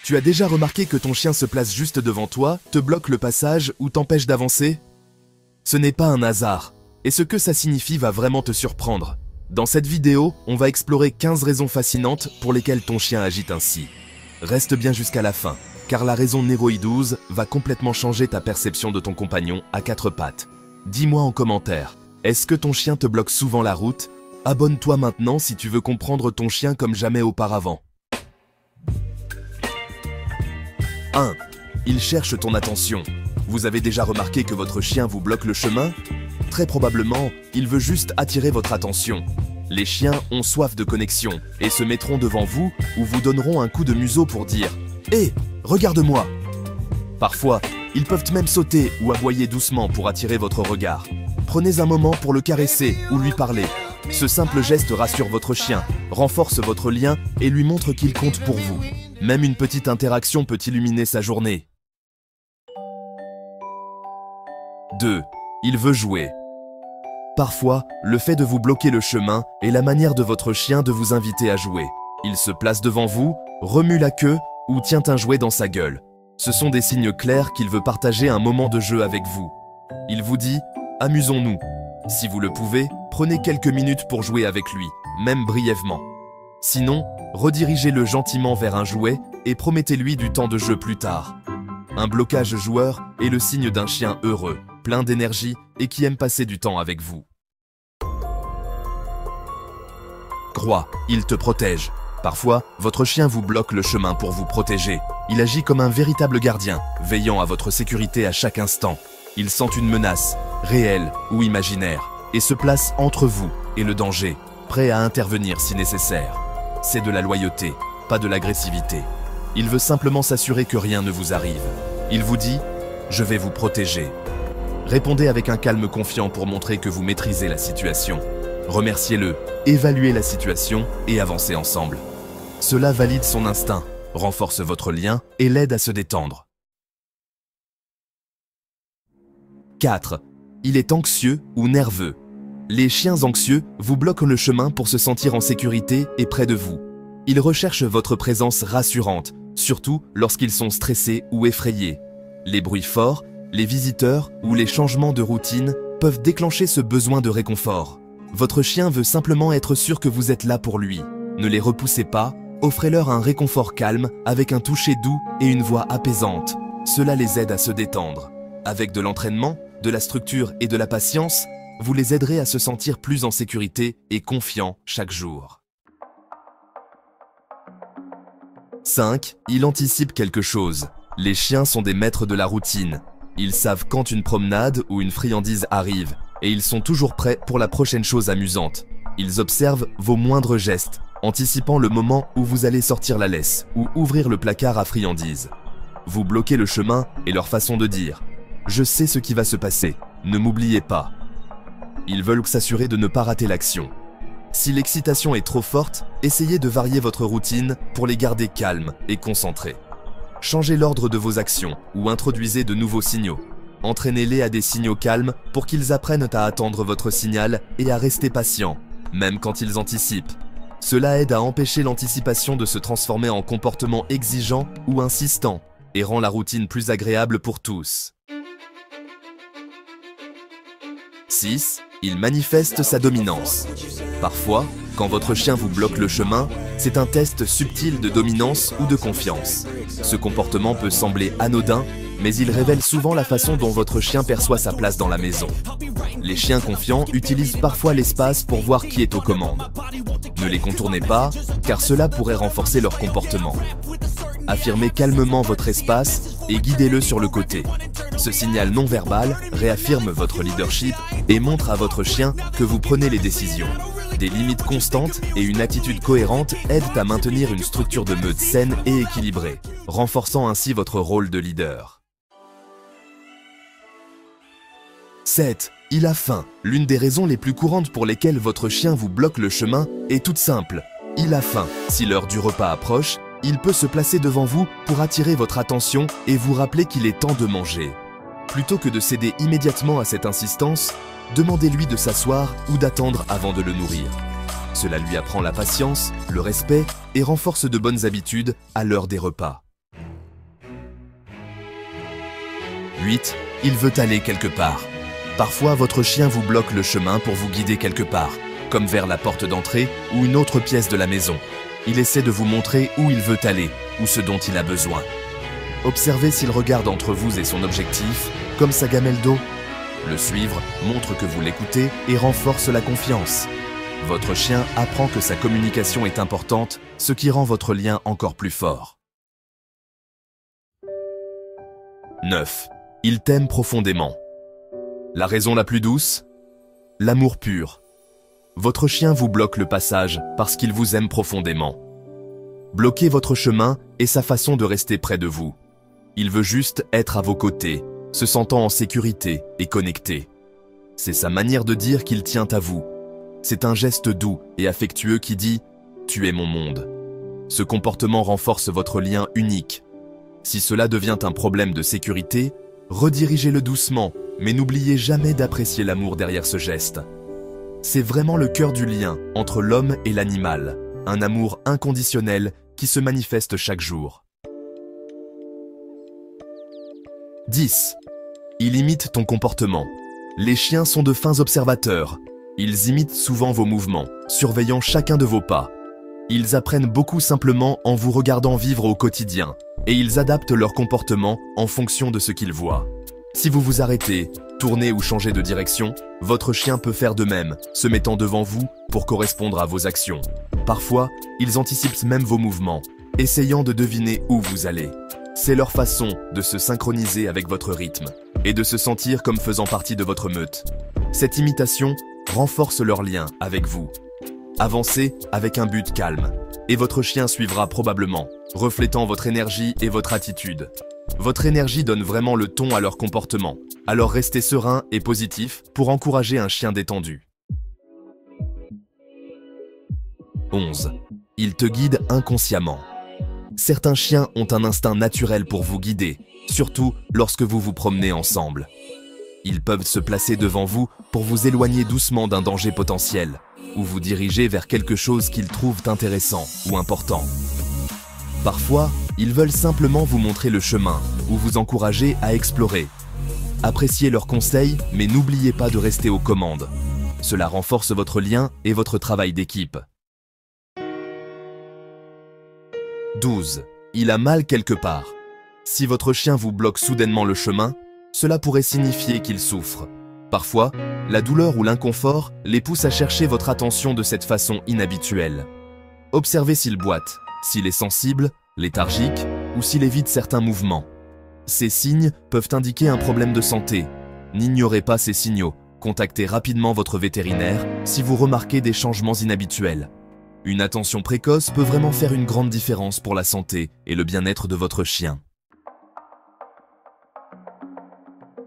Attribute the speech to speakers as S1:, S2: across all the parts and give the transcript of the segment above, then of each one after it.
S1: Tu as déjà remarqué que ton chien se place juste devant toi, te bloque le passage ou t'empêche d'avancer? Ce n'est pas un hasard, et ce que ça signifie va vraiment te surprendre. Dans cette vidéo, on va explorer 15 raisons fascinantes pour lesquelles ton chien agit ainsi. Reste bien jusqu'à la fin, car la raison numéro 12 va complètement changer ta perception de ton compagnon à 4 pattes. Dis-moi en commentaire, est-ce que ton chien te bloque souvent la route? Abonne-toi maintenant si tu veux comprendre ton chien comme jamais auparavant. 1. Il cherche ton attention. Vous avez déjà remarqué que votre chien vous bloque le chemin? Très probablement, il veut juste attirer votre attention. Les chiens ont soif de connexion et se mettront devant vous ou vous donneront un coup de museau pour dire « Hé, regarde-moi » Parfois, ils peuvent même sauter ou aboyer doucement pour attirer votre regard. Prenez un moment pour le caresser ou lui parler. Ce simple geste rassure votre chien, renforce votre lien et lui montre qu'il compte pour vous. Même une petite interaction peut illuminer sa journée. 2. Il veut jouer. Parfois, le fait de vous bloquer le chemin est la manière de votre chien de vous inviter à jouer. Il se place devant vous, remue la queue ou tient un jouet dans sa gueule. Ce sont des signes clairs qu'il veut partager un moment de jeu avec vous. Il vous dit « Amusons-nous ». Si vous le pouvez, prenez quelques minutes pour jouer avec lui, même brièvement. Sinon, redirigez-le gentiment vers un jouet et promettez-lui du temps de jeu plus tard. Un blocage joueur est le signe d'un chien heureux, plein d'énergie et qui aime passer du temps avec vous. Crois, il te protège. Parfois, votre chien vous bloque le chemin pour vous protéger. Il agit comme un véritable gardien, veillant à votre sécurité à chaque instant. Il sent une menace, réelle ou imaginaire, et se place entre vous et le danger, prêt à intervenir si nécessaire. C'est de la loyauté, pas de l'agressivité. Il veut simplement s'assurer que rien ne vous arrive. Il vous dit « Je vais vous protéger ». Répondez avec un calme confiant pour montrer que vous maîtrisez la situation. Remerciez-le, évaluez la situation et avancez ensemble. Cela valide son instinct, renforce votre lien et l'aide à se détendre. 4. Il est anxieux ou nerveux. Les chiens anxieux vous bloquent le chemin pour se sentir en sécurité et près de vous. Ils recherchent votre présence rassurante, surtout lorsqu'ils sont stressés ou effrayés. Les bruits forts, les visiteurs ou les changements de routine peuvent déclencher ce besoin de réconfort. Votre chien veut simplement être sûr que vous êtes là pour lui. Ne les repoussez pas, offrez-leur un réconfort calme avec un toucher doux et une voix apaisante. Cela les aide à se détendre. Avec de l'entraînement, de la structure et de la patience, vous les aiderez à se sentir plus en sécurité et confiants chaque jour. 5. Il anticipe quelque chose. Les chiens sont des maîtres de la routine. Ils savent quand une promenade ou une friandise arrive et ils sont toujours prêts pour la prochaine chose amusante. Ils observent vos moindres gestes, anticipant le moment où vous allez sortir la laisse ou ouvrir le placard à friandises. Vous bloquez le chemin et leur façon de dire « Je sais ce qui va se passer, ne m'oubliez pas ». Ils veulent s'assurer de ne pas rater l'action. Si l'excitation est trop forte, essayez de varier votre routine pour les garder calmes et concentrés. Changez l'ordre de vos actions ou introduisez de nouveaux signaux. Entraînez-les à des signaux calmes pour qu'ils apprennent à attendre votre signal et à rester patients, même quand ils anticipent. Cela aide à empêcher l'anticipation de se transformer en comportement exigeant ou insistant et rend la routine plus agréable pour tous. 6. Il manifeste sa dominance. Parfois, quand votre chien vous bloque le chemin, c'est un test subtil de dominance ou de confiance. Ce comportement peut sembler anodin, mais il révèle souvent la façon dont votre chien perçoit sa place dans la maison. Les chiens confiants utilisent parfois l'espace pour voir qui est aux commandes. Ne les contournez pas, car cela pourrait renforcer leur comportement. Affirmez calmement votre espace et guidez-le sur le côté. Ce signal non verbal réaffirme votre leadership et montre à votre chien que vous prenez les décisions. Des limites constantes et une attitude cohérente aident à maintenir une structure de meute saine et équilibrée, renforçant ainsi votre rôle de leader. 7. Il a faim. L'une des raisons les plus courantes pour lesquelles votre chien vous bloque le chemin est toute simple. Il a faim. Si l'heure du repas approche, il peut se placer devant vous pour attirer votre attention et vous rappeler qu'il est temps de manger. Plutôt que de céder immédiatement à cette insistance, demandez-lui de s'asseoir ou d'attendre avant de le nourrir. Cela lui apprend la patience, le respect et renforce de bonnes habitudes à l'heure des repas. 8. Il veut aller quelque part. Parfois, votre chien vous bloque le chemin pour vous guider quelque part, comme vers la porte d'entrée ou une autre pièce de la maison. Il essaie de vous montrer où il veut aller ou ce dont il a besoin. Observez s'il regarde entre vous et son objectif, comme sa gamelle d'eau. Le suivre montre que vous l'écoutez et renforce la confiance. Votre chien apprend que sa communication est importante, ce qui rend votre lien encore plus fort. 9. Il t'aime profondément. La raison la plus douce? L'amour pur. Votre chien vous bloque le passage parce qu'il vous aime profondément. Bloquer votre chemin est sa façon de rester près de vous. Il veut juste être à vos côtés, se sentant en sécurité et connecté. C'est sa manière de dire qu'il tient à vous. C'est un geste doux et affectueux qui dit « Tu es mon monde ». Ce comportement renforce votre lien unique. Si cela devient un problème de sécurité, redirigez-le doucement, mais n'oubliez jamais d'apprécier l'amour derrière ce geste. C'est vraiment le cœur du lien entre l'homme et l'animal, un amour inconditionnel qui se manifeste chaque jour. 10. Il imite ton comportement. Les chiens sont de fins observateurs. Ils imitent souvent vos mouvements, surveillant chacun de vos pas. Ils apprennent beaucoup simplement en vous regardant vivre au quotidien, et ils adaptent leur comportement en fonction de ce qu'ils voient. Si vous vous arrêtez, tournez ou changez de direction, votre chien peut faire de même, se mettant devant vous pour correspondre à vos actions. Parfois, ils anticipent même vos mouvements, essayant de deviner où vous allez. C'est leur façon de se synchroniser avec votre rythme et de se sentir comme faisant partie de votre meute. Cette imitation renforce leur lien avec vous. Avancez avec un but calme, et votre chien suivra probablement, reflétant votre énergie et votre attitude. Votre énergie donne vraiment le ton à leur comportement, alors restez serein et positif pour encourager un chien détendu. 11. Il te guide inconsciemment. Certains chiens ont un instinct naturel pour vous guider, surtout lorsque vous vous promenez ensemble. Ils peuvent se placer devant vous pour vous éloigner doucement d'un danger potentiel, ou vous diriger vers quelque chose qu'ils trouvent intéressant ou important. Parfois, ils veulent simplement vous montrer le chemin ou vous encourager à explorer. Appréciez leurs conseils, mais n'oubliez pas de rester aux commandes. Cela renforce votre lien et votre travail d'équipe. 12. Il a mal quelque part. Si votre chien vous bloque soudainement le chemin, cela pourrait signifier qu'il souffre. Parfois, la douleur ou l'inconfort les pousse à chercher votre attention de cette façon inhabituelle. Observez s'il boite, s'il est sensible, léthargique ou s'il évite certains mouvements. Ces signes peuvent indiquer un problème de santé. N'ignorez pas ces signaux. Contactez rapidement votre vétérinaire si vous remarquez des changements inhabituels. Une attention précoce peut vraiment faire une grande différence pour la santé et le bien-être de votre chien.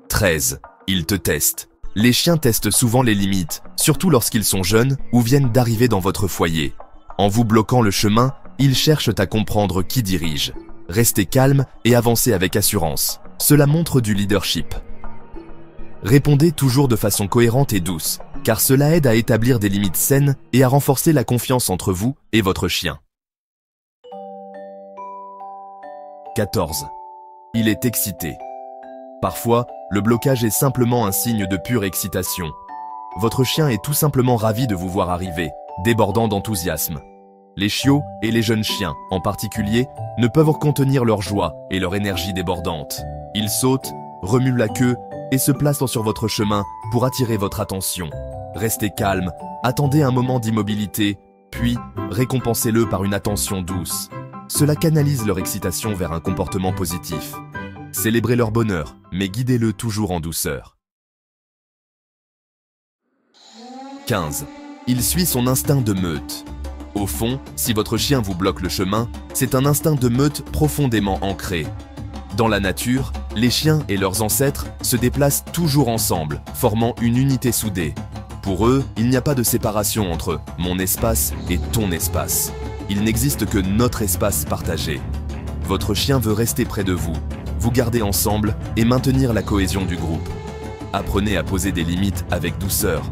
S1: 13. Il te teste. Les chiens testent souvent les limites, surtout lorsqu'ils sont jeunes ou viennent d'arriver dans votre foyer. En vous bloquant le chemin, ils cherchent à comprendre qui dirige. Restez calme et avancez avec assurance. Cela montre du leadership. Répondez toujours de façon cohérente et douce, car cela aide à établir des limites saines et à renforcer la confiance entre vous et votre chien. 14. Il est excité. Parfois, le blocage est simplement un signe de pure excitation. Votre chien est tout simplement ravi de vous voir arriver, débordant d'enthousiasme. Les chiots et les jeunes chiens, en particulier, ne peuvent contenir leur joie et leur énergie débordante. Ils sautent, remuent la queue et se placent sur votre chemin pour attirer votre attention. Restez calme, attendez un moment d'immobilité, puis récompensez-le par une attention douce. Cela canalise leur excitation vers un comportement positif. Célébrez leur bonheur, mais guidez-le toujours en douceur. 15. Il suit son instinct de meute. Au fond, si votre chien vous bloque le chemin, c'est un instinct de meute profondément ancré. Dans la nature, les chiens et leurs ancêtres se déplacent toujours ensemble, formant une unité soudée. Pour eux, il n'y a pas de séparation entre mon espace et ton espace. Il n'existe que notre espace partagé. Votre chien veut rester près de vous, vous garder ensemble et maintenir la cohésion du groupe. Apprenez à poser des limites avec douceur,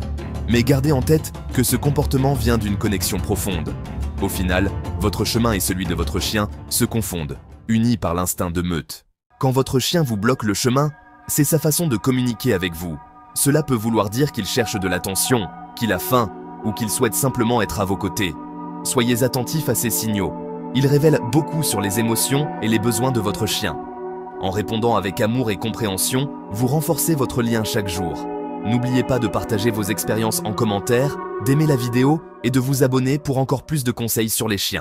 S1: mais gardez en tête que ce comportement vient d'une connexion profonde. Au final, votre chemin et celui de votre chien se confondent, unis par l'instinct de meute. Quand votre chien vous bloque le chemin, c'est sa façon de communiquer avec vous. Cela peut vouloir dire qu'il cherche de l'attention, qu'il a faim ou qu'il souhaite simplement être à vos côtés. Soyez attentifs à ces signaux. Ils révèlent beaucoup sur les émotions et les besoins de votre chien. En répondant avec amour et compréhension, vous renforcez votre lien chaque jour. N'oubliez pas de partager vos expériences en commentaire, d'aimer la vidéo et de vous abonner pour encore plus de conseils sur les chiens.